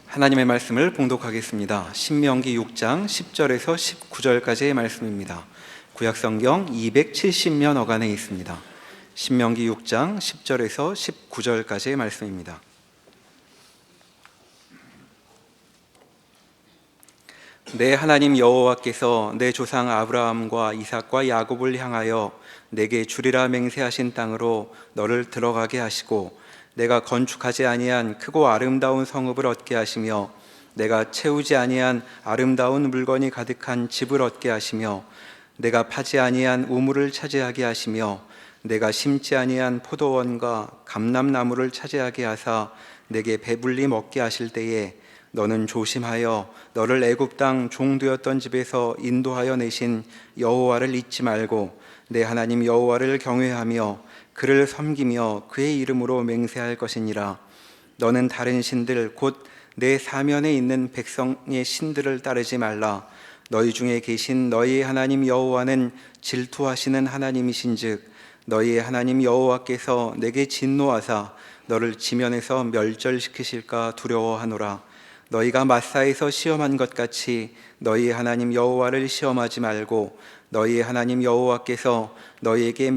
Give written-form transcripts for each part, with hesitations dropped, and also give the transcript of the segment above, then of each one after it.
하나님의 말씀을 봉독하겠습니다. 신명기 6장 10절에서 19절까지의 말씀입니다. 구약성경 270면 어간에 있습니다. 신명기 6장 10절에서 19절까지의 말씀입니다. 내 하나님 여호와께서 내 조상 아브라함과 이삭과 야곱을 향하여 내게 주리라 맹세하신 땅으로 너를 들어가게 하시고 내가 건축하지 아니한 크고 아름다운 성읍을 얻게 하시며 내가 채우지 아니한 아름다운 물건이 가득한 집을 얻게 하시며 내가 파지 아니한 우물을 차지하게 하시며 내가 심지 아니한 포도원과 감람나무를 차지하게 하사 내게 배불리 먹게 하실 때에 너는 조심하여 너를 애굽 땅 종되었던 집에서 인도하여 내신 여호와를 잊지 말고 내 하나님 여호와를 경외하며 그를 섬기며 그의 이름으로 맹세할 것이니라. 너는 다른 신들 곧 내 사면에 있는 백성의 신들을 따르지 말라. 너희 중에 계신 너희의 하나님 여호와는 질투하시는 하나님이신즉 너희의 하나님 여호와께서 내게 진노하사 너를 지면에서 멸절시키실까 두려워하노라. 너희가 마사에서 시험한 것 같이 너희의 하나님 여호와를 시험하지 말고 너희의 하나님 여호와께서 너희에게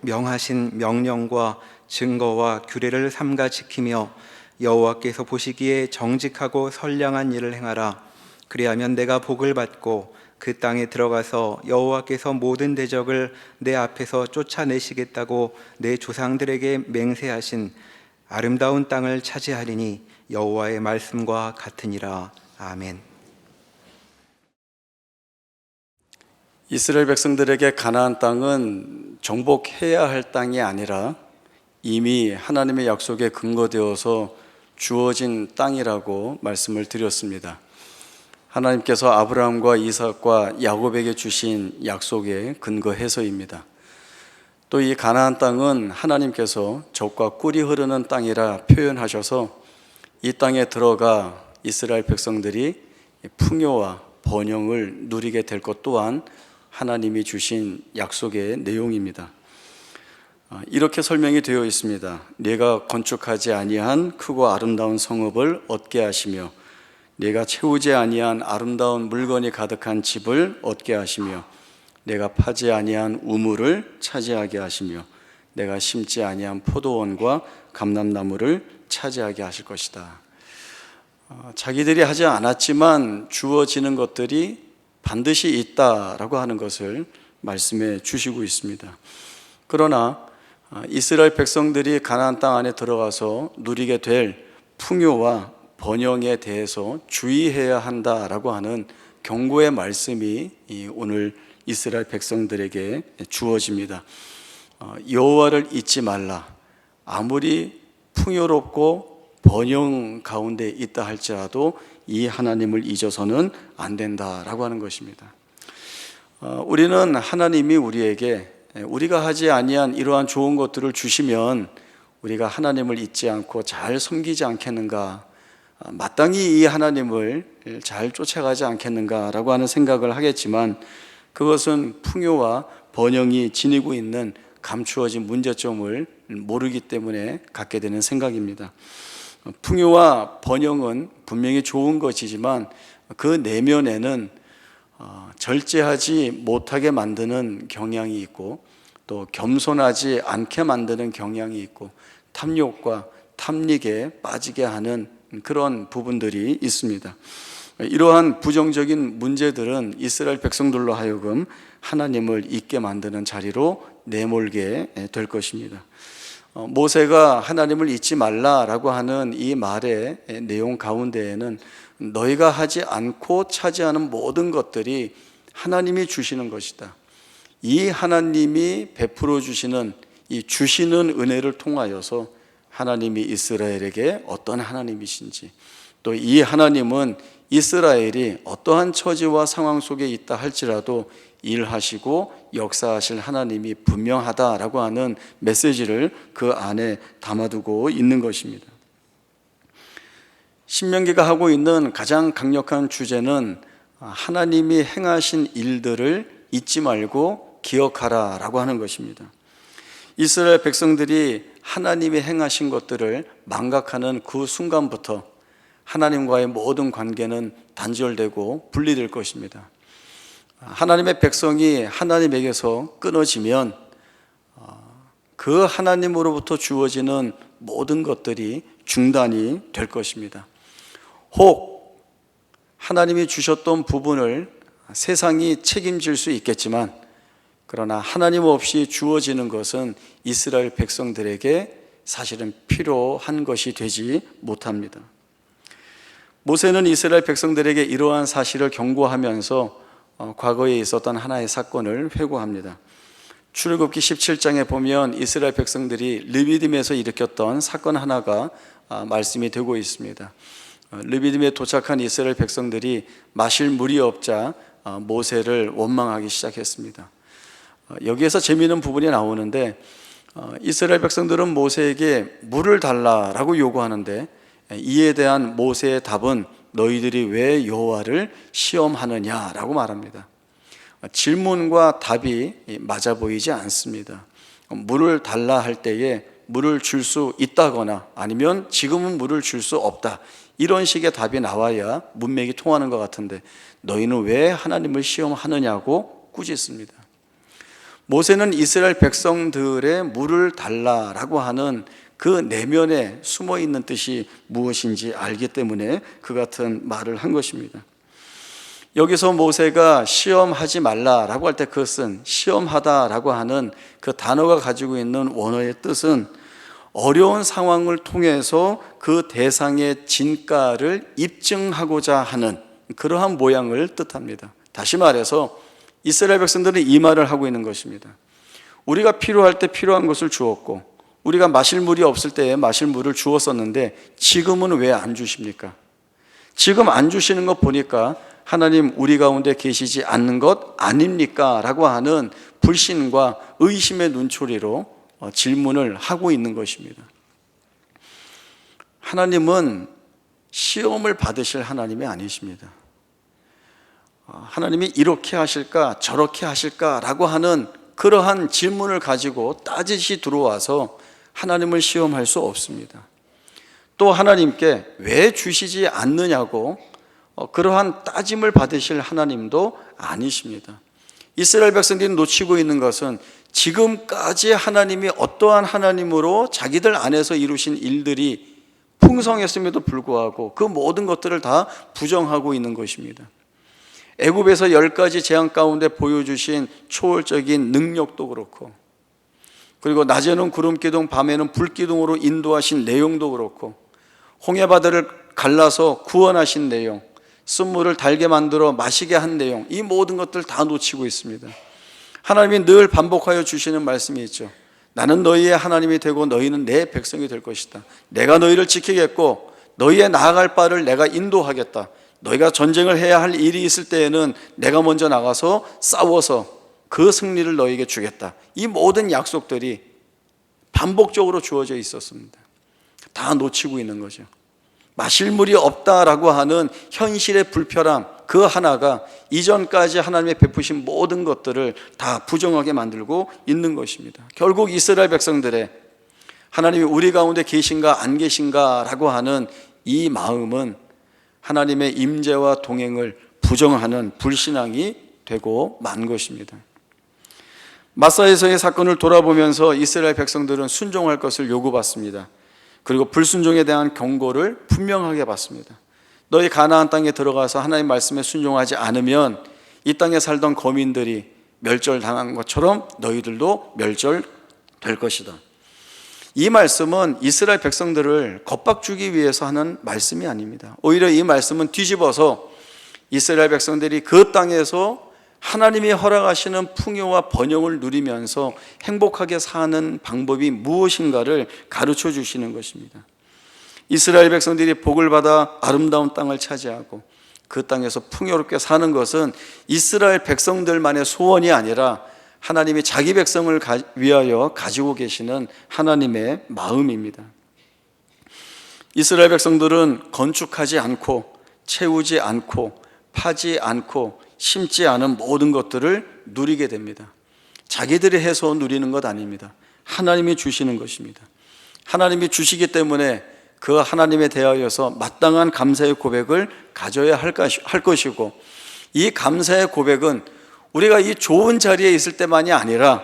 명하신 명령과 증거와 규례를 삼가 지키며 여호와께서 보시기에 정직하고 선량한 일을 행하라. 그리하면 내가 복을 받고 그 땅에 들어가서 여호와께서 모든 대적을 내 앞에서 쫓아내시겠다고 내 조상들에게 맹세하신 아름다운 땅을 차지하리니 여호와의 말씀과 같으니라. 아멘. 이스라엘 백성들에게 가나안 땅은 정복해야 할 땅이 아니라 이미 하나님의 약속에 근거되어서 주어진 땅이라고 말씀을 드렸습니다. 하나님께서 아브라함과 이삭과 야곱에게 주신 약속에 근거해서입니다. 또 이 가나안 땅은 하나님께서 젖과 꿀이 흐르는 땅이라 표현하셔서 이 땅에 들어가 이스라엘 백성들이 풍요와 번영을 누리게 될 것 또한 하나님이 주신 약속의 내용입니다. 이렇게 설명이 되어 있습니다. 내가 건축하지 아니한 크고 아름다운 성읍을 얻게 하시며 내가 채우지 아니한 아름다운 물건이 가득한 집을 얻게 하시며 내가 파지 아니한 우물을 차지하게 하시며 내가 심지 아니한 포도원과 감람나무를 차지하게 하실 것이다. 자기들이 하지 않았지만 주어지는 것들이 반드시 있다라고 하는 것을 말씀해 주시고 있습니다. 그러나 이스라엘 백성들이 가나안 땅 안에 들어가서 누리게 될 풍요와 번영에 대해서 주의해야 한다라고 하는 경고의 말씀이 오늘 이스라엘 백성들에게 주어집니다. 여호와를 잊지 말라. 아무리 풍요롭고 번영 가운데 있다 할지라도 이 하나님을 잊어서는 안 된다라고 하는 것입니다. 우리는 하나님이 우리에게 우리가 하지 아니한 이러한 좋은 것들을 주시면 우리가 하나님을 잊지 않고 잘 섬기지 않겠는가, 마땅히 이 하나님을 잘 쫓아가지 않겠는가라고 하는 생각을 하겠지만 그것은 풍요와 번영이 지니고 있는 감추어진 문제점을 모르기 때문에 갖게 되는 생각입니다. 풍요와 번영은 분명히 좋은 것이지만 그 내면에는 절제하지 못하게 만드는 경향이 있고 또 겸손하지 않게 만드는 경향이 있고 탐욕과 탐닉에 빠지게 하는 그런 부분들이 있습니다. 이러한 부정적인 문제들은 이스라엘 백성들로 하여금 하나님을 잊게 만드는 자리로 내몰게 될 것입니다. 모세가 하나님을 잊지 말라라고 하는 이 말의 내용 가운데에는 너희가 하지 않고 차지하는 모든 것들이 하나님이 주시는 것이다. 이 하나님이 베풀어 주시는 이 주시는 은혜를 통하여서 하나님이 이스라엘에게 어떤 하나님이신지, 또 이 하나님은 이스라엘이 어떠한 처지와 상황 속에 있다 할지라도 일하시고 역사하실 하나님이 분명하다라고 하는 메시지를 그 안에 담아두고 있는 것입니다. 신명기가 하고 있는 가장 강력한 주제는 하나님이 행하신 일들을 잊지 말고 기억하라라고 하는 것입니다. 이스라엘 백성들이 하나님이 행하신 것들을 망각하는 그 순간부터 하나님과의 모든 관계는 단절되고 분리될 것입니다. 하나님의 백성이 하나님에게서 끊어지면 그 하나님으로부터 주어지는 모든 것들이 중단이 될 것입니다. 혹 하나님이 주셨던 부분을 세상이 책임질 수 있겠지만, 그러나 하나님 없이 주어지는 것은 이스라엘 백성들에게 사실은 필요한 것이 되지 못합니다. 모세는 이스라엘 백성들에게 이러한 사실을 경고하면서 과거에 있었던 하나의 사건을 회고합니다. 출애굽기 17장에 보면 이스라엘 백성들이 르비딤에서 일으켰던 사건 하나가 말씀이 되고 있습니다. 르비딤에 도착한 이스라엘 백성들이 마실 물이 없자 모세를 원망하기 시작했습니다. 여기에서 재미있는 부분이 나오는데, 이스라엘 백성들은 모세에게 물을 달라라고 요구하는데, 이에 대한 모세의 답은 너희들이 왜 여호와를 시험하느냐라고 말합니다. 질문과 답이 맞아 보이지 않습니다. 물을 달라 할 때에 물을 줄 수 있다거나 아니면 지금은 물을 줄 수 없다, 이런 식의 답이 나와야 문맥이 통하는 것 같은데, 너희는 왜 하나님을 시험하느냐고 꾸짖습니다. 모세는 이스라엘 백성들의 물을 달라라고 하는 그 내면에 숨어 있는 뜻이 무엇인지 알기 때문에 그 같은 말을 한 것입니다. 여기서 모세가 시험하지 말라라고 할 때 그것은 시험하다라고 하는 그 단어가 가지고 있는 원어의 뜻은 어려운 상황을 통해서 그 대상의 진가를 입증하고자 하는 그러한 모양을 뜻합니다. 다시 말해서 이스라엘 백성들은 이 말을 하고 있는 것입니다. 우리가 필요할 때 필요한 것을 주었고, 우리가 마실 물이 없을 때에 마실 물을 주었었는데 지금은 왜 안 주십니까? 지금 안 주시는 것 보니까 하나님 우리 가운데 계시지 않는 것 아닙니까? 라고 하는 불신과 의심의 눈초리로 질문을 하고 있는 것입니다. 하나님은 시험을 받으실 하나님이 아니십니다. 하나님이 이렇게 하실까 저렇게 하실까 라고 하는 그러한 질문을 가지고 따지시 들어와서 하나님을 시험할 수 없습니다. 또 하나님께 왜 주시지 않느냐고 그러한 따짐을 받으실 하나님도 아니십니다. 이스라엘 백성들이 놓치고 있는 것은 지금까지 하나님이 어떠한 하나님으로 자기들 안에서 이루신 일들이 풍성했음에도 불구하고 그 모든 것들을 다 부정하고 있는 것입니다. 애굽에서 10가지 재앙 가운데 보여주신 초월적인 능력도 그렇고, 그리고 낮에는 구름기둥 밤에는 불기둥으로 인도하신 내용도 그렇고, 홍해바다를 갈라서 구원하신 내용, 쓴물을 달게 만들어 마시게 한 내용, 이 모든 것들 다 놓치고 있습니다. 하나님이 늘 반복하여 주시는 말씀이 있죠. 나는 너희의 하나님이 되고 너희는 내 백성이 될 것이다. 내가 너희를 지키겠고 너희의 나아갈 바를 내가 인도하겠다. 너희가 전쟁을 해야 할 일이 있을 때에는 내가 먼저 나가서 싸워서 그 승리를 너희에게 주겠다. 이 모든 약속들이 반복적으로 주어져 있었습니다. 다 놓치고 있는 거죠. 마실 물이 없다라고 하는 현실의 불편함 그 하나가 이전까지 하나님의 베푸신 모든 것들을 다 부정하게 만들고 있는 것입니다. 결국 이스라엘 백성들의 하나님이 우리 가운데 계신가 안 계신가 라고 하는 이 마음은 하나님의 임재와 동행을 부정하는 불신앙이 되고 만 것입니다. 마사에서의 사건을 돌아보면서 이스라엘 백성들은 순종할 것을 요구받습니다. 그리고 불순종에 대한 경고를 분명하게 받습니다. 너희 가나안 땅에 들어가서 하나님 말씀에 순종하지 않으면 이 땅에 살던 거민들이 멸절당한 것처럼 너희들도 멸절될 것이다. 이 말씀은 이스라엘 백성들을 겁박주기 위해서 하는 말씀이 아닙니다. 오히려 이 말씀은 뒤집어서 이스라엘 백성들이 그 땅에서 하나님이 허락하시는 풍요와 번영을 누리면서 행복하게 사는 방법이 무엇인가를 가르쳐 주시는 것입니다. 이스라엘 백성들이 복을 받아 아름다운 땅을 차지하고 그 땅에서 풍요롭게 사는 것은 이스라엘 백성들만의 소원이 아니라 하나님이 자기 백성을 위하여 가지고 계시는 하나님의 마음입니다. 이스라엘 백성들은 건축하지 않고 채우지 않고 파지 않고 심지 않은 모든 것들을 누리게 됩니다. 자기들이 해서 누리는 것 아닙니다. 하나님이 주시는 것입니다. 하나님이 주시기 때문에 그 하나님에 대하여서 마땅한 감사의 고백을 가져야 할 것이고, 이 감사의 고백은 우리가 이 좋은 자리에 있을 때만이 아니라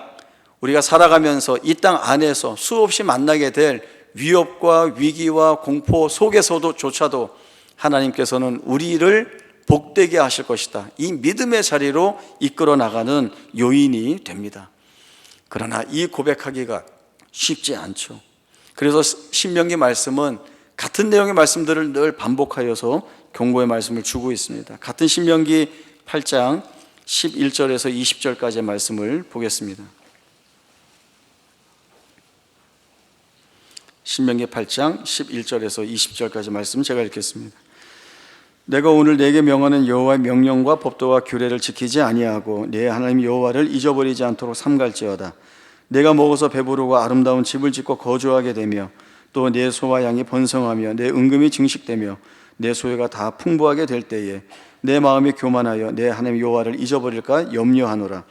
우리가 살아가면서 이 땅 안에서 수없이 만나게 될 위협과 위기와 공포 속에서조차도 하나님께서는 우리를 복되게 하실 것이다, 이 믿음의 자리로 이끌어 나가는 요인이 됩니다. 그러나 이 고백하기가 쉽지 않죠. 그래서 신명기 말씀은 같은 내용의 말씀들을 늘 반복하여서 경고의 말씀을 주고 있습니다. 같은 신명기 8장 11절에서 20절까지의 말씀을 보겠습니다. 신명기 8장 11절에서 20절까지 말씀 제가 읽겠습니다. 내가 오늘 내게 명하는 여호와의 명령과 법도와 규례를 지키지 아니하고 내 하나님 여호와를 잊어버리지 않도록 삼갈지어다. 내가 먹어서 배부르고 아름다운 집을 짓고 거주하게 되며 또 내 소와 양이 번성하며 내 은금이 증식되며 내 소유가 다 풍부하게 될 때에 내 마음이 교만하여 내 하나님 여호와를 잊어버릴까 염려하노라.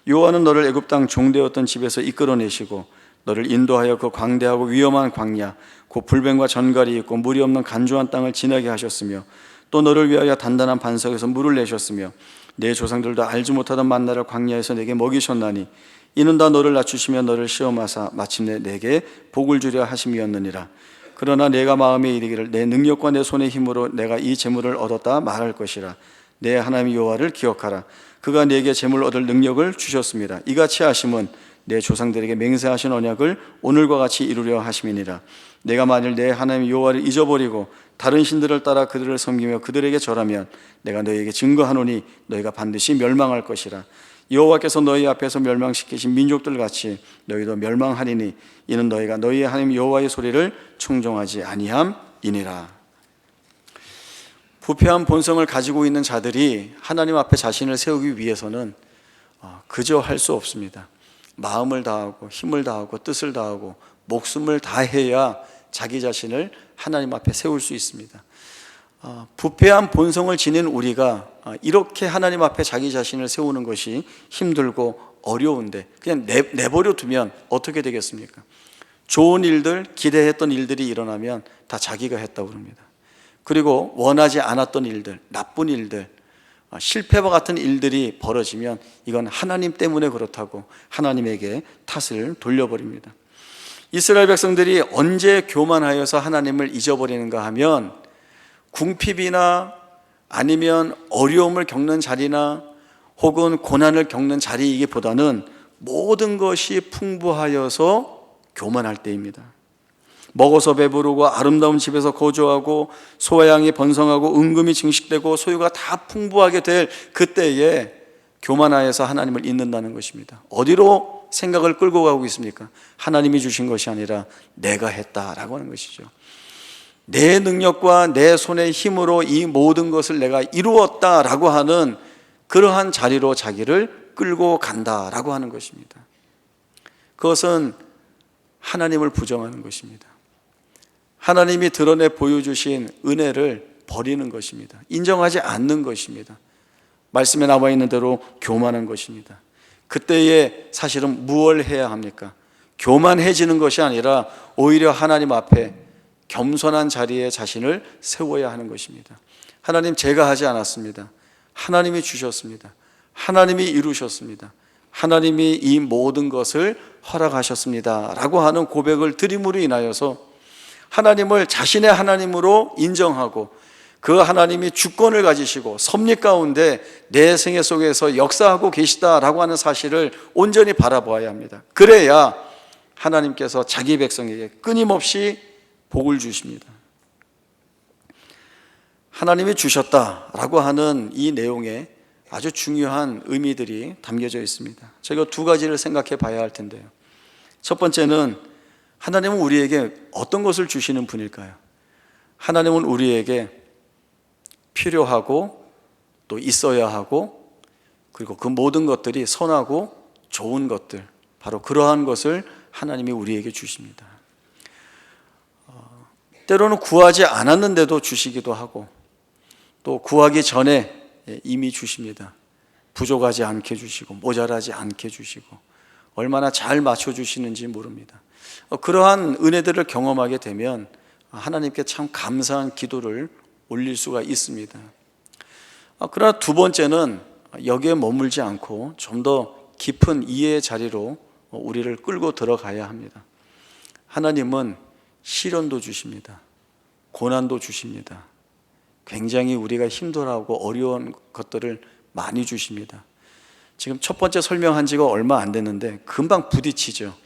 여호와는 너를 애굽 땅 종되었던 집에서 이끌어내시고 너를 인도하여 그 광대하고 위험한 광야 곧 불뱀과 전갈이 있고 물이 없는 간조한 땅을 지나게 하셨으며 또 너를 위하여 단단한 반석에서 물을 내셨으며 내 조상들도 알지 못하던 만나를 광야에서 내게 먹이셨나니 이는 다 너를 낮추시며 너를 시험하사 마침내 내게 복을 주려 하심이었느니라. 그러나 내가 마음에 이르기를 내 능력과 내 손의 힘으로 내가 이 재물을 얻었다 말할 것이라. 내 하나님 여호와를 기억하라. 그가 내게 재물 얻을 능력을 주셨습니다. 이같이 하심은 내 조상들에게 맹세하신 언약을 오늘과 같이 이루려 하심이니라. 내가 만일 내 하나님 여호와를 잊어버리고 다른 신들을 따라 그들을 섬기며 그들에게 절하면 내가 너희에게 증거하노니 너희가 반드시 멸망할 것이라. 여호와께서 너희 앞에서 멸망시키신 민족들 같이 너희도 멸망하리니 이는 너희가 너희의 하나님 여호와의 소리를 청종하지 아니함이니라. 부패한 본성을 가지고 있는 자들이 하나님 앞에 자신을 세우기 위해서는 그저 할 수 없습니다. 마음을 다하고 힘을 다하고 뜻을 다하고 목숨을 다해야 자기 자신을 하나님 앞에 세울 수 있습니다. 부패한 본성을 지닌 우리가 이렇게 하나님 앞에 자기 자신을 세우는 것이 힘들고 어려운데 그냥 내버려 두면 어떻게 되겠습니까? 좋은 일들, 기대했던 일들이 일어나면 다 자기가 했다고 그럽니다. 그리고 원하지 않았던 일들, 나쁜 일들, 실패와 같은 일들이 벌어지면 이건 하나님 때문에 그렇다고 하나님에게 탓을 돌려버립니다. 이스라엘 백성들이 언제 교만하여서 하나님을 잊어버리는가 하면 궁핍이나 아니면 어려움을 겪는 자리나 혹은 고난을 겪는 자리이기보다는 모든 것이 풍부하여서 교만할 때입니다. 먹어서 배부르고 아름다운 집에서 거주하고 소와 양이 번성하고 은금이 증식되고 소유가 다 풍부하게 될 그때에 교만하여서 하나님을 잊는다는 것입니다. 어디로 생각을 끌고 가고 있습니까? 하나님이 주신 것이 아니라 내가 했다라고 하는 것이죠. 내 능력과 내 손의 힘으로 이 모든 것을 내가 이루었다라고 하는 그러한 자리로 자기를 끌고 간다라고 하는 것입니다. 그것은 하나님을 부정하는 것입니다. 하나님이 드러내 보여주신 은혜를 버리는 것입니다. 인정하지 않는 것입니다. 말씀에 나와 있는 대로 교만한 것입니다. 그때에 사실은 무엇을 해야 합니까? 교만해지는 것이 아니라 오히려 하나님 앞에 겸손한 자리에 자신을 세워야 하는 것입니다. 하나님, 제가 하지 않았습니다. 하나님이 주셨습니다. 하나님이 이루셨습니다. 하나님이 이 모든 것을 허락하셨습니다 라고 하는 고백을 드림으로 인하여서 하나님을 자신의 하나님으로 인정하고 그 하나님이 주권을 가지시고 섭리 가운데 내 생애 속에서 역사하고 계시다라고 하는 사실을 온전히 바라보아야 합니다. 그래야 하나님께서 자기 백성에게 끊임없이 복을 주십니다. 하나님이 주셨다라고 하는 이 내용에 아주 중요한 의미들이 담겨져 있습니다. 저희가 두 가지를 생각해 봐야 할 텐데요. 첫 번째는 하나님은 우리에게 어떤 것을 주시는 분일까요? 하나님은 우리에게 필요하고 또 있어야 하고 그리고 그 모든 것들이 선하고 좋은 것들, 바로 그러한 것을 하나님이 우리에게 주십니다. 때로는 구하지 않았는데도 주시기도 하고 또 구하기 전에 이미 주십니다. 부족하지 않게 주시고 모자라지 않게 주시고 얼마나 잘 맞춰주시는지 모릅니다. 그러한 은혜들을 경험하게 되면 하나님께 참 감사한 기도를 올릴 수가 있습니다. 그러나 두 번째는 여기에 머물지 않고 좀 더 깊은 이해의 자리로 우리를 끌고 들어가야 합니다. 하나님은 시련도 주십니다. 고난도 주십니다. 굉장히 우리가 힘들어하고 어려운 것들을 많이 주십니다. 지금 첫 번째 설명한 지가 얼마 안 됐는데 금방 부딪히죠.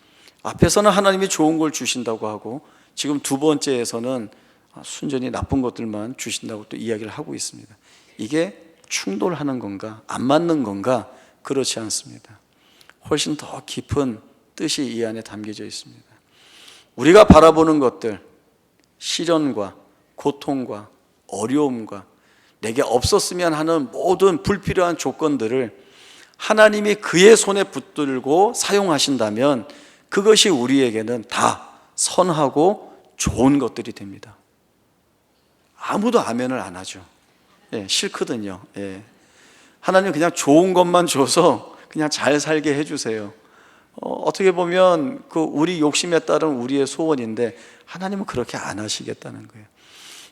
앞에서는 하나님이 좋은 걸 주신다고 하고 지금 두 번째에서는 순전히 나쁜 것들만 주신다고 또 이야기를 하고 있습니다. 이게 충돌하는 건가? 안 맞는 건가? 그렇지 않습니다. 훨씬 더 깊은 뜻이 이 안에 담겨져 있습니다. 우리가 바라보는 것들, 시련과 고통과 어려움과 내게 없었으면 하는 모든 불필요한 조건들을 하나님이 그의 손에 붙들고 사용하신다면 그것이 우리에게는 다 선하고 좋은 것들이 됩니다. 아무도 아멘을 안 하죠. 싫거든요. 하나님 그냥 좋은 것만 줘서 그냥 잘 살게 해주세요. 어떻게 보면 그 우리 욕심에 따른 우리의 소원인데 하나님은 그렇게 안 하시겠다는 거예요.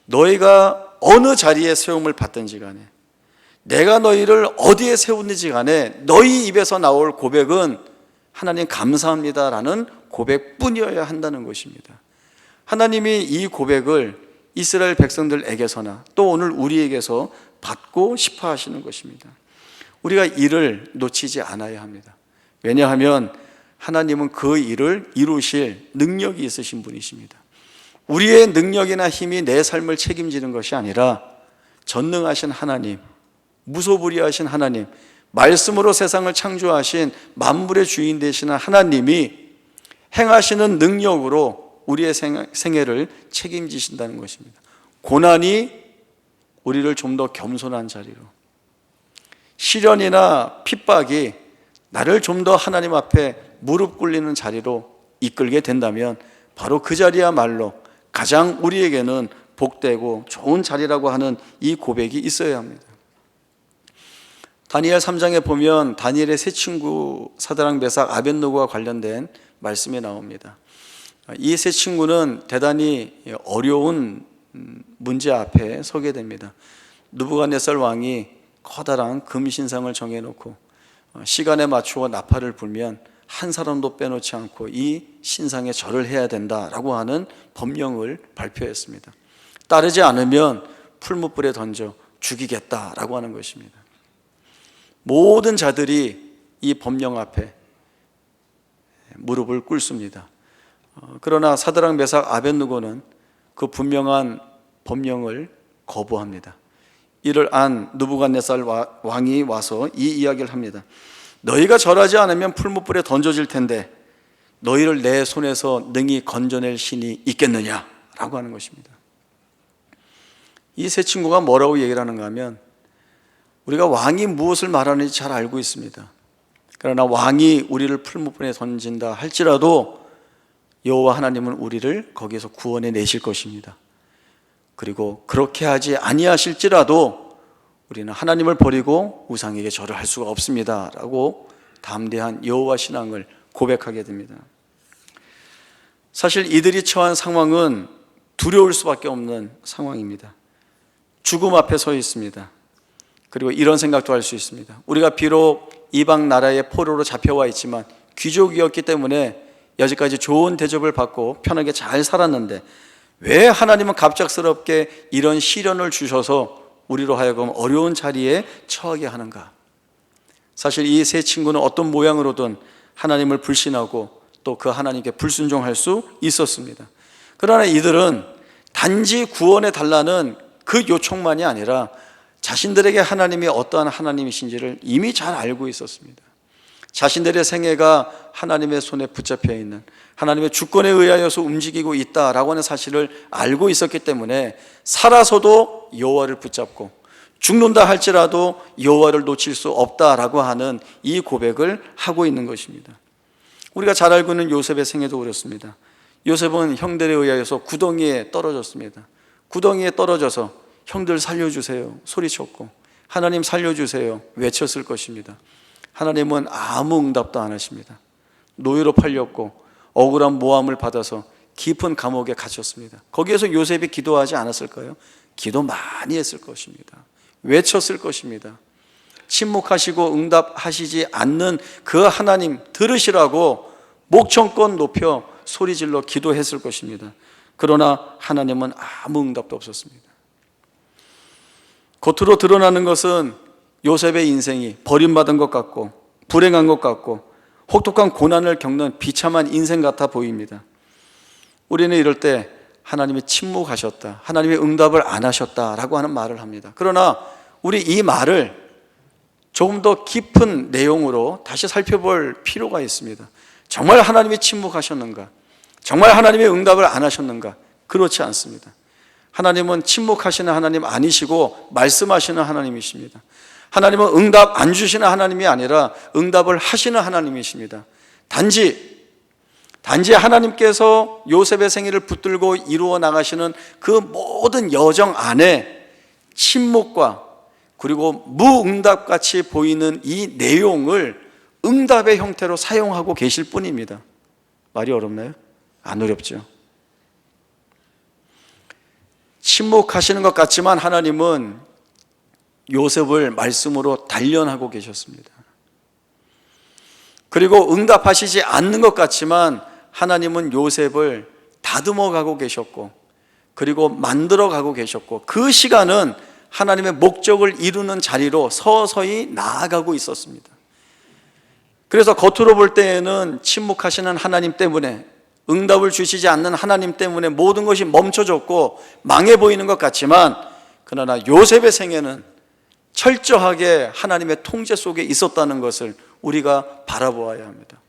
너희가 어느 자리에 세움을 받든지 간에, 내가 너희를 어디에 세우든지 간에 너희 입에서 나올 고백은 하나님 감사합니다라는 고백뿐이어야 한다는 것입니다. 하나님이 이 고백을 이스라엘 백성들에게서나 또 오늘 우리에게서 받고 싶어 하시는 것입니다. 우리가 이를 놓치지 않아야 합니다. 왜냐하면 하나님은 그 일을 이루실 능력이 있으신 분이십니다. 우리의 능력이나 힘이 내 삶을 책임지는 것이 아니라 전능하신 하나님, 무소불위하신 하나님, 말씀으로 세상을 창조하신 만물의 주인 되시는 하나님이 행하시는 능력으로 우리의 생애를 책임지신다는 것입니다. 고난이 우리를 좀 더 겸손한 자리로, 시련이나 핍박이 나를 좀 더 하나님 앞에 무릎 꿇리는 자리로 이끌게 된다면 바로 그 자리야말로 가장 우리에게는 복되고 좋은 자리라고 하는 이 고백이 있어야 합니다. 다니엘 3장에 보면 다니엘의 세 친구 사드락 메삭 아벳느고와 관련된 말씀이 나옵니다. 이 세 친구는 대단히 어려운 문제 앞에 서게 됩니다. 느부갓네살 왕이 커다란 금신상을 정해놓고 시간에 맞추어 나팔을 불면 한 사람도 빼놓지 않고 이 신상에 절을 해야 된다라고 하는 법령을 발표했습니다. 따르지 않으면 풀무불에 던져 죽이겠다라고 하는 것입니다. 모든 자들이 이 법령 앞에 무릎을 꿇습니다. 그러나 사드락 메삭 아벳느고는 그 분명한 법령을 거부합니다. 이를 안 느부갓네살 왕이 와서 이 이야기를 합니다. 너희가 절하지 않으면 풀무불에 던져질 텐데 너희를 내 손에서 능히 건져낼 신이 있겠느냐라고 하는 것입니다. 이 세 친구가 뭐라고 얘기를 하는가 하면 우리가 왕이 무엇을 말하는지 잘 알고 있습니다. 그러나 왕이 우리를 풀무불에 던진다 할지라도 여호와 하나님은 우리를 거기에서 구원해 내실 것입니다. 그리고 그렇게 하지 아니하실지라도 우리는 하나님을 버리고 우상에게 절을 할 수가 없습니다 라고 담대한 여호와 신앙을 고백하게 됩니다. 사실 이들이 처한 상황은 두려울 수밖에 없는 상황입니다. 죽음 앞에 서 있습니다. 그리고 이런 생각도 할 수 있습니다. 우리가 비록 이방 나라의 포로로 잡혀와 있지만 귀족이었기 때문에 여지까지 좋은 대접을 받고 편하게 잘 살았는데 왜 하나님은 갑작스럽게 이런 시련을 주셔서 우리로 하여금 어려운 자리에 처하게 하는가? 사실 이 세 친구는 어떤 모양으로든 하나님을 불신하고 또 그 하나님께 불순종할 수 있었습니다. 그러나 이들은 단지 구원해 달라는 그 요청만이 아니라 자신들에게 하나님이 어떠한 하나님이신지를 이미 잘 알고 있었습니다. 자신들의 생애가 하나님의 손에 붙잡혀 있는, 하나님의 주권에 의하여서 움직이고 있다라고 하는 사실을 알고 있었기 때문에 살아서도 여호와를 붙잡고 죽는다 할지라도 여호와를 놓칠 수 없다라고 하는 이 고백을 하고 있는 것입니다. 우리가 잘 알고 있는 요셉의 생애도 그렇습니다. 요셉은 형들에 의하여서 구덩이에 떨어졌습니다. 구덩이에 떨어져서 형들 살려주세요 소리쳤고 하나님 살려주세요 외쳤을 것입니다. 하나님은 아무 응답도 안 하십니다. 노예로 팔렸고 억울한 모함을 받아서 깊은 감옥에 갇혔습니다. 거기에서 요셉이 기도하지 않았을까요? 기도 많이 했을 것입니다. 외쳤을 것입니다. 침묵하시고 응답하시지 않는 그 하나님 들으시라고 목청껏 높여 소리질러 기도했을 것입니다. 그러나 하나님은 아무 응답도 없었습니다. 겉으로 드러나는 것은 요셉의 인생이 버림받은 것 같고 불행한 것 같고 혹독한 고난을 겪는 비참한 인생 같아 보입니다. 우리는 이럴 때 하나님이 침묵하셨다, 하나님이 응답을 안 하셨다라고 하는 말을 합니다. 그러나 우리 이 말을 조금 더 깊은 내용으로 다시 살펴볼 필요가 있습니다. 정말 하나님이 침묵하셨는가? 정말 하나님이 응답을 안 하셨는가? 그렇지 않습니다. 하나님은 침묵하시는 하나님 아니시고 말씀하시는 하나님이십니다. 하나님은 응답 안 주시는 하나님이 아니라 응답을 하시는 하나님이십니다. 단지 하나님께서 요셉의 생애를 붙들고 이루어 나가시는 그 모든 여정 안에 침묵과 그리고 무응답같이 보이는 이 내용을 응답의 형태로 사용하고 계실 뿐입니다. 말이 어렵나요? 안 어렵죠. 침묵하시는 것 같지만 하나님은 요셉을 말씀으로 단련하고 계셨습니다. 그리고 응답하시지 않는 것 같지만 하나님은 요셉을 다듬어 가고 계셨고 그리고 만들어 가고 계셨고 그 시간은 하나님의 목적을 이루는 자리로 서서히 나아가고 있었습니다. 그래서 겉으로 볼 때에는 침묵하시는 하나님 때문에, 응답을 주시지 않는 하나님 때문에 모든 것이 멈춰졌고 망해 보이는 것 같지만, 그러나 요셉의 생애는 철저하게 하나님의 통제 속에 있었다는 것을 우리가 바라보아야 합니다.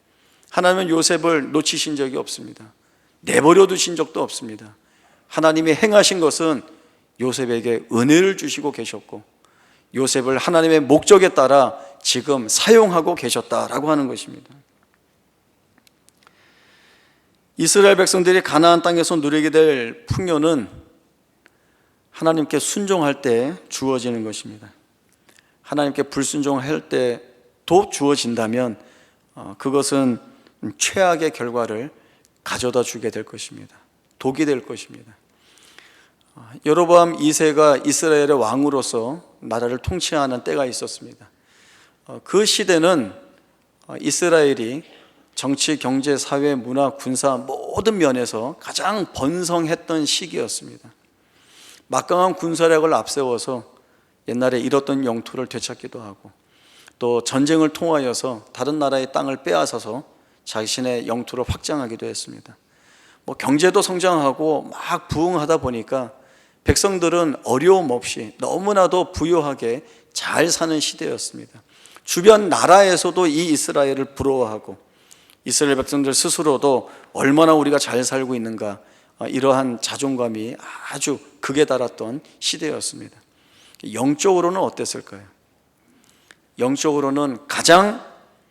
하나님은 요셉을 놓치신 적이 없습니다. 내버려 두신 적도 없습니다. 하나님이 행하신 것은 요셉에게 은혜를 주시고 계셨고 요셉을 하나님의 목적에 따라 지금 사용하고 계셨다라고 하는 것입니다. 이스라엘 백성들이 가나안 땅에서 누리게 될 풍요는 하나님께 순종할 때 주어지는 것입니다. 하나님께 불순종할 때도 주어진다면 그것은 최악의 결과를 가져다 주게 될 것입니다. 독이 될 것입니다. 여로보암 2세가 이스라엘의 왕으로서 나라를 통치하는 때가 있었습니다. 그 시대는 이스라엘이 정치, 경제, 사회, 문화, 군사 모든 면에서 가장 번성했던 시기였습니다. 막강한 군사력을 앞세워서 옛날에 잃었던 영토를 되찾기도 하고 또 전쟁을 통하여서 다른 나라의 땅을 빼앗아서 자신의 영토를 확장하기도 했습니다. 경제도 성장하고 막 부흥하다 보니까 백성들은 어려움 없이 너무나도 부유하게 잘 사는 시대였습니다. 주변 나라에서도 이 이스라엘을 부러워하고 이스라엘 백성들 스스로도 얼마나 우리가 잘 살고 있는가, 이러한 자존감이 아주 극에 달았던 시대였습니다. 영적으로는 어땠을까요? 영적으로는 가장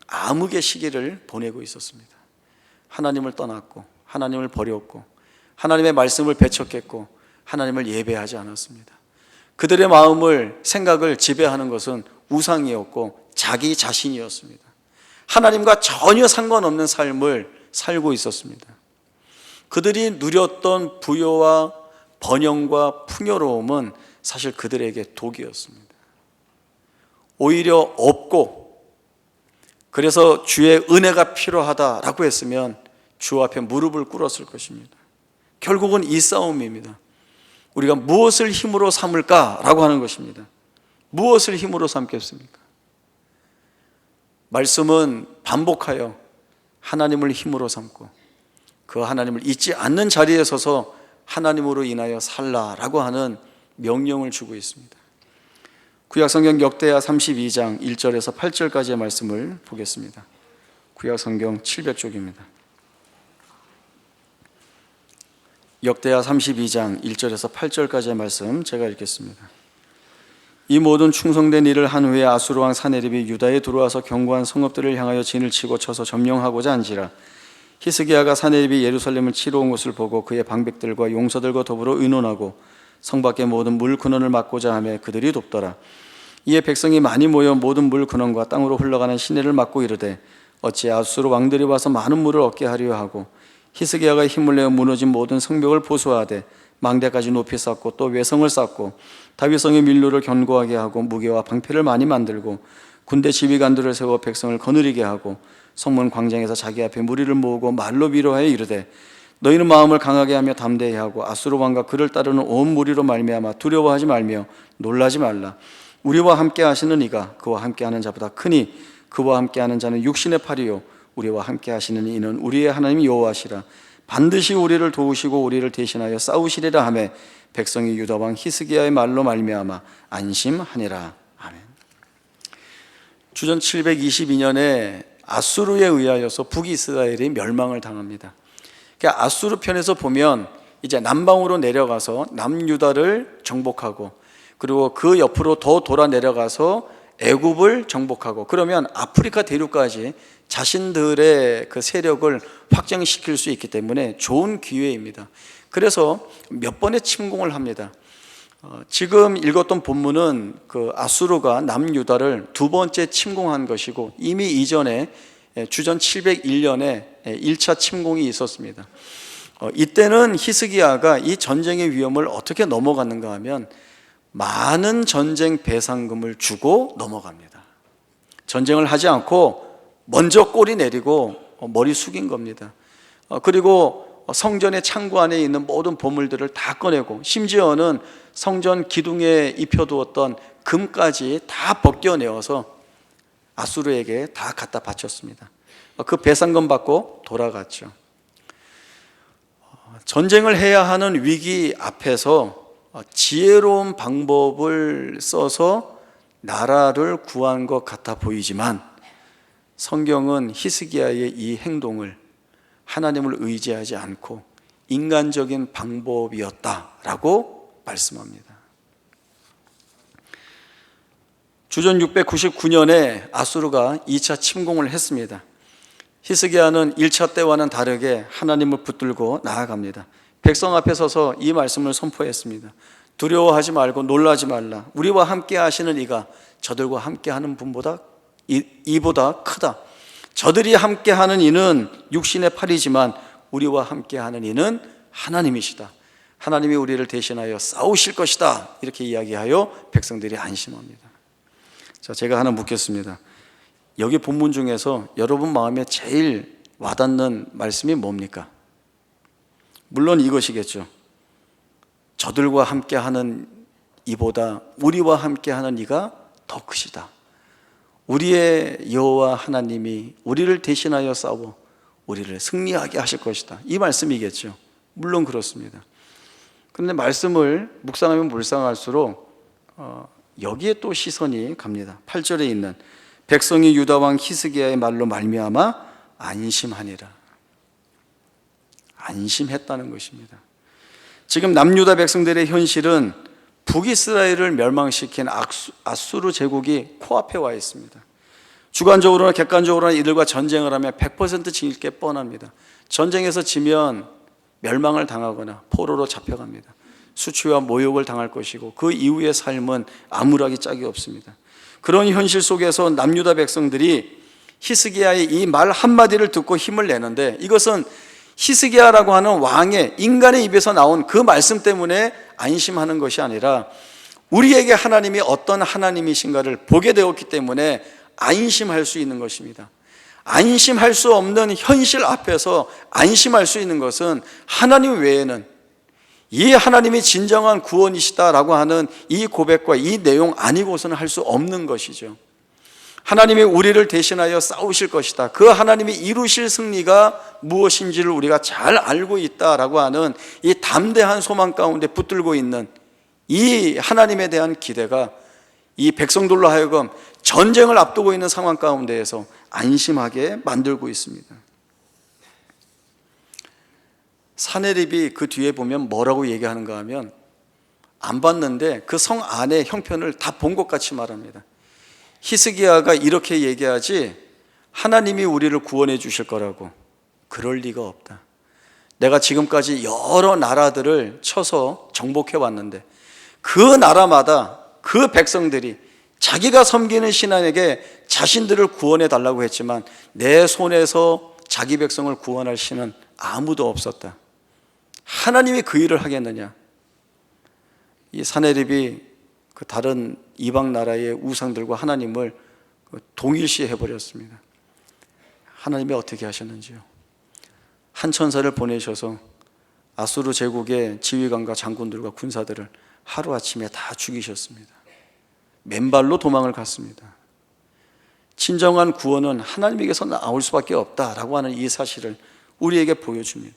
암흑의 시기를 보내고 있었습니다. 하나님을 떠났고 하나님을 버렸고 하나님의 말씀을 배척했고 하나님을 예배하지 않았습니다. 그들의 마음을, 생각을 지배하는 것은 우상이었고 자기 자신이었습니다. 하나님과 전혀 상관없는 삶을 살고 있었습니다. 그들이 누렸던 부요와 번영과 풍요로움은 사실 그들에게 독이었습니다. 오히려 없고, 그래서 주의 은혜가 필요하다라고 했으면 주 앞에 무릎을 꿇었을 것입니다. 결국은 이 싸움입니다. 우리가 무엇을 힘으로 삼을까라고 하는 것입니다. 무엇을 힘으로 삼겠습니까? 말씀은 반복하여 하나님을 힘으로 삼고 그 하나님을 잊지 않는 자리에 서서 하나님으로 인하여 살라라고 하는 명령을 주고 있습니다. 구약성경 역대하 32장 1절에서 8절까지의 말씀을 보겠습니다. 구약성경 700쪽입니다. 역대하 32장 1절에서 8절까지의 말씀 제가 읽겠습니다. 이 모든 충성된 일을 한 후에 아수르 왕 사네립이 유다에 들어와서 견고한 성읍들을 향하여 진을 치고 쳐서 점령하고자 한지라. 히스기야가 사네립이 예루살렘을 치러 온 것을 보고 그의 방백들과 용사들과 더불어 의논하고 성 밖의 모든 물 근원을 막고자 하며 그들이 돕더라. 이에 백성이 많이 모여 모든 물 근원과 땅으로 흘러가는 시내를 막고 이르되 어찌 아수르 왕들이 와서 많은 물을 얻게 하려 하고 히스기야가 힘을 내어 무너진 모든 성벽을 보수하되 망대까지 높이 쌓고 또 외성을 쌓고 다윗성의 밀로를 견고하게 하고 무게와 방패를 많이 만들고 군대 지휘관들을 세워 백성을 거느리게 하고 성문 광장에서 자기 앞에 무리를 모으고 말로 위로하여 이르되 너희는 마음을 강하게 하며 담대히 하고 아수르 왕과 그를 따르는 온 무리로 말미암아 두려워하지 말며 놀라지 말라. 우리와 함께 하시는 이가 그와 함께 하는 자보다 크니 그와 함께 하는 자는 육신의 팔이요 우리와 함께 하시는 이는 우리의 하나님 여호와시라. 반드시 우리를 도우시고 우리를 대신하여 싸우시리라 하매 백성이 유다 왕 히스기야의 말로 말미암아 안심하니라. 아멘. 주전 722년에 아수르에 의하여서 북이스라엘이 멸망을 당합니다. 그러니까 아수르 편에서 보면 이제 남방으로 내려가서 남유다를 정복하고 그리고 그 옆으로 더 돌아 내려가서 애굽을 정복하고 그러면 아프리카 대륙까지 자신들의 그 세력을 확장시킬 수 있기 때문에 좋은 기회입니다. 그래서 몇 번의 침공을 합니다. 지금 읽었던 본문은 그 아수르가 남유다를 두 번째 침공한 것이고 이미 이전에 주전 701년에 1차 침공이 있었습니다. 이때는 히스기야가 이 전쟁의 위험을 어떻게 넘어갔는가 하면 많은 전쟁 배상금을 주고 넘어갑니다. 전쟁을 하지 않고 먼저 꼬리 내리고 머리 숙인 겁니다. 그리고 성전의 창고 안에 있는 모든 보물들을 다 꺼내고 심지어는 성전 기둥에 입혀두었던 금까지 다 벗겨내어서 아수르에게 다 갖다 바쳤습니다. 그 배상금 받고 돌아갔죠. 전쟁을 해야 하는 위기 앞에서 지혜로운 방법을 써서 나라를 구한 것 같아 보이지만 성경은 히스기야의 이 행동을 하나님을 의지하지 않고 인간적인 방법이었다라고 말씀합니다. 주전 699년에 아수르가 2차 침공을 했습니다. 히스기야는 1차 때와는 다르게 하나님을 붙들고 나아갑니다. 백성 앞에 서서 이 말씀을 선포했습니다. 두려워하지 말고 놀라지 말라. 우리와 함께 하시는 이가 저들과 함께 하는 분보다 이보다 크다. 저들이 함께 하는 이는 육신의 팔이지만 우리와 함께 하는 이는 하나님이시다. 하나님이 우리를 대신하여 싸우실 것이다. 이렇게 이야기하여 백성들이 안심합니다. 자, 제가 하나 묻겠습니다. 여기 본문 중에서 여러분 마음에 제일 와닿는 말씀이 뭡니까? 물론 이것이겠죠. 저들과 함께하는 이보다 우리와 함께하는 이가 더 크시다. 우리의 여호와 하나님이 우리를 대신하여 싸워 우리를 승리하게 하실 것이다. 이 말씀이겠죠. 물론 그렇습니다. 그런데 말씀을 묵상하면 묵상할수록 여기에 또 시선이 갑니다. 8절에 있는 백성이 유다 왕 히스기야의 말로 말미암아 안심하니라. 안심했다는 것입니다. 지금 남유다 백성들의 현실은 북이스라엘을 멸망시킨 아수르 제국이 코앞에 와 있습니다. 주관적으로나 객관적으로나 이들과 전쟁을 하면 100% 질 게 뻔합니다. 전쟁에서 지면 멸망을 당하거나 포로로 잡혀갑니다. 수치와 모욕을 당할 것이고 그 이후의 삶은 암울하기 짝이 없습니다. 그런 현실 속에서 남유다 백성들이 히스기야의 이 말 한마디를 듣고 힘을 내는데 이것은 히스기야라고 하는 왕의 인간의 입에서 나온 그 말씀 때문에 안심하는 것이 아니라 우리에게 하나님이 어떤 하나님이신가를 보게 되었기 때문에 안심할 수 있는 것입니다. 안심할 수 없는 현실 앞에서 안심할 수 있는 것은 하나님 외에는 이 하나님이 진정한 구원이시다라고 하는 이 고백과 이 내용 아니고서는 할 수 없는 것이죠. 하나님이 우리를 대신하여 싸우실 것이다. 그 하나님이 이루실 승리가 무엇인지를 우리가 잘 알고 있다라고 하는 이 담대한 소망 가운데 붙들고 있는 이 하나님에 대한 기대가 이 백성들로 하여금 전쟁을 앞두고 있는 상황 가운데에서 안심하게 만들고 있습니다. 사내립이 그 뒤에 보면 뭐라고 얘기하는가 하면 안 봤는데 그 성 안의 형편을 다 본 것 같이 말합니다. 히스기야가 이렇게 얘기하지 하나님이 우리를 구원해 주실 거라고 그럴 리가 없다. 내가 지금까지 여러 나라들을 쳐서 정복해 왔는데 그 나라마다 그 백성들이 자기가 섬기는 신앙에게 자신들을 구원해 달라고 했지만 내 손에서 자기 백성을 구원할 신은 아무도 없었다. 하나님이 그 일을 하겠느냐? 이 사내립이 그 다른 이방 나라의 우상들과 하나님을 동일시해 버렸습니다. 하나님이 어떻게 하셨는지요? 한 천사를 보내셔서 아수르 제국의 지휘관과 장군들과 군사들을 하루아침에 다 죽이셨습니다. 맨발로 도망을 갔습니다. 진정한 구원은 하나님에게서 나올 수밖에 없다라고 하는 이 사실을 우리에게 보여줍니다.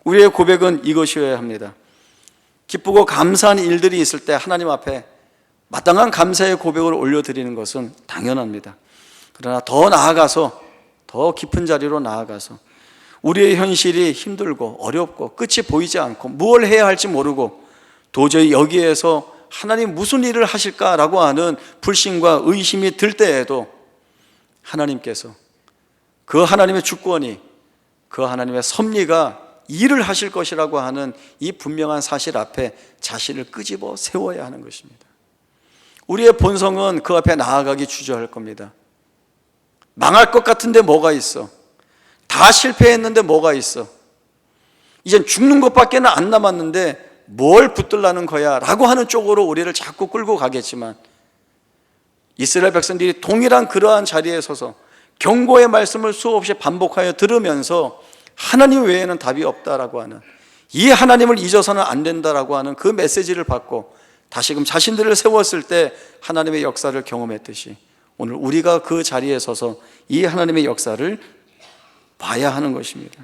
우리의 고백은 이것이어야 합니다. 기쁘고 감사한 일들이 있을 때 하나님 앞에 마땅한 감사의 고백을 올려드리는 것은 당연합니다. 그러나 더 나아가서, 더 깊은 자리로 나아가서 우리의 현실이 힘들고 어렵고 끝이 보이지 않고 무엇을 해야 할지 모르고 도저히 여기에서 하나님 무슨 일을 하실까라고 하는 불신과 의심이 들 때에도 하나님께서, 그 하나님의 주권이, 그 하나님의 섭리가 일을 하실 것이라고 하는 이 분명한 사실 앞에 자신을 끄집어 세워야 하는 것입니다. 우리의 본성은 그 앞에 나아가기 주저할 겁니다. 망할 것 같은데 뭐가 있어? 다 실패했는데 뭐가 있어? 이젠 죽는 것밖에 안 남았는데 뭘 붙들라는 거야? 라고 하는 쪽으로 우리를 자꾸 끌고 가겠지만, 이스라엘 백성들이 동일한 그러한 자리에 서서 경고의 말씀을 수없이 반복하여 들으면서 하나님 외에는 답이 없다라고 하는, 이 하나님을 잊어서는 안 된다라고 하는 그 메시지를 받고 다시금 자신들을 세웠을 때 하나님의 역사를 경험했듯이 오늘 우리가 그 자리에 서서 이 하나님의 역사를 봐야 하는 것입니다.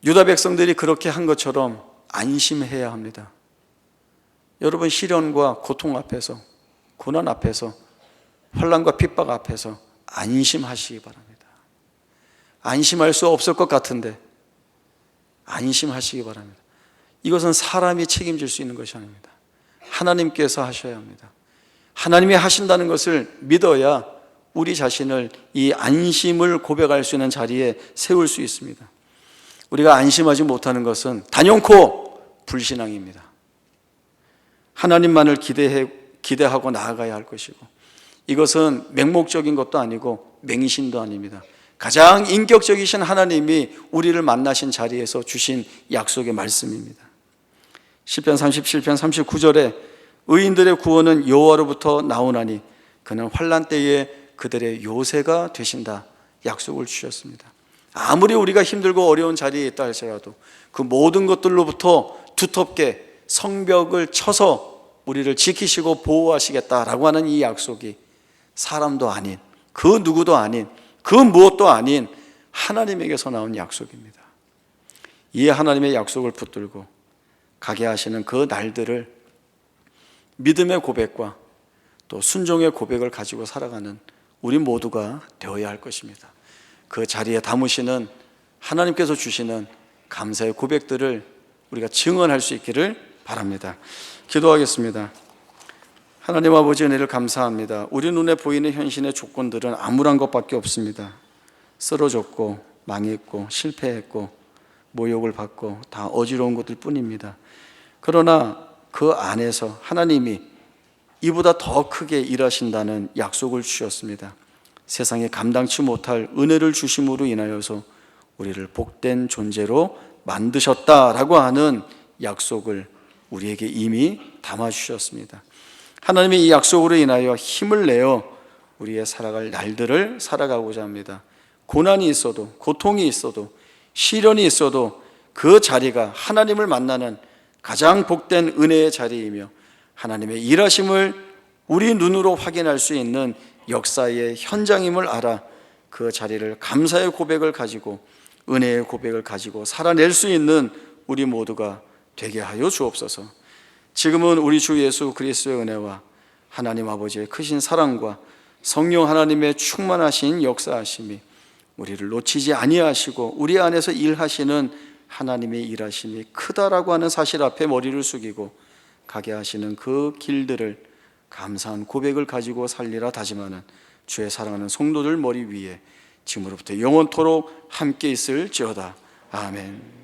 유다 백성들이 그렇게 한 것처럼 안심해야 합니다. 여러분, 시련과 고통 앞에서, 고난 앞에서, 환난과 핍박 앞에서 안심하시기 바랍니다. 안심할 수 없을 것 같은데 안심하시기 바랍니다. 이것은 사람이 책임질 수 있는 것이 아닙니다. 하나님께서 하셔야 합니다. 하나님이 하신다는 것을 믿어야 우리 자신을 이 안심을 고백할 수 있는 자리에 세울 수 있습니다. 우리가 안심하지 못하는 것은 단연코 불신앙입니다. 하나님만을 기대하고 나아가야 할 것이고, 이것은 맹목적인 것도 아니고 맹신도 아닙니다. 가장 인격적이신 하나님이 우리를 만나신 자리에서 주신 약속의 말씀입니다. 시편 37편 39절에 의인들의 구원은 여호와로부터 나오나니 그는 환난 때에 그들의 요새가 되신다 약속을 주셨습니다. 아무리 우리가 힘들고 어려운 자리에 있다 할지라도 그 모든 것들로부터 두텁게 성벽을 쳐서 우리를 지키시고 보호하시겠다라고 하는 이 약속이 사람도 아닌, 그 누구도 아닌, 그 무엇도 아닌 하나님에게서 나온 약속입니다. 이 하나님의 약속을 붙들고 가게 하시는 그 날들을 믿음의 고백과 또 순종의 고백을 가지고 살아가는 우리 모두가 되어야 할 것입니다. 그 자리에 담으시는 하나님께서 주시는 감사의 고백들을 우리가 증언할 수 있기를 바랍니다. 기도하겠습니다. 하나님 아버지, 은혜를 감사합니다. 우리 눈에 보이는 현실의 조건들은 암울한 것밖에 없습니다. 쓰러졌고 망했고 실패했고 모욕을 받고 다 어지러운 것들 뿐입니다. 그러나 그 안에서 하나님이 이보다 더 크게 일하신다는 약속을 주셨습니다. 세상에 감당치 못할 은혜를 주심으로 인하여서 우리를 복된 존재로 만드셨다라고 하는 약속을 우리에게 이미 담아주셨습니다. 하나님이 이 약속으로 인하여 힘을 내어 우리의 살아갈 날들을 살아가고자 합니다. 고난이 있어도, 고통이 있어도, 시련이 있어도 그 자리가 하나님을 만나는 가장 복된 은혜의 자리이며 하나님의 일하심을 우리 눈으로 확인할 수 있는 역사의 현장임을 알아 그 자리를 감사의 고백을 가지고, 은혜의 고백을 가지고 살아낼 수 있는 우리 모두가 되게 하여 주옵소서. 지금은 우리 주 예수 그리스도의 은혜와 하나님 아버지의 크신 사랑과 성령 하나님의 충만하신 역사하심이 우리를 놓치지 아니하시고 우리 안에서 일하시는 하나님의 일하심이 크다라고 하는 사실 앞에 머리를 숙이고 가게 하시는 그 길들을 감사한 고백을 가지고 살리라 다짐하는 주의 사랑하는 성도들 머리 위에 지금으로부터 영원토록 함께 있을지어다. 아멘.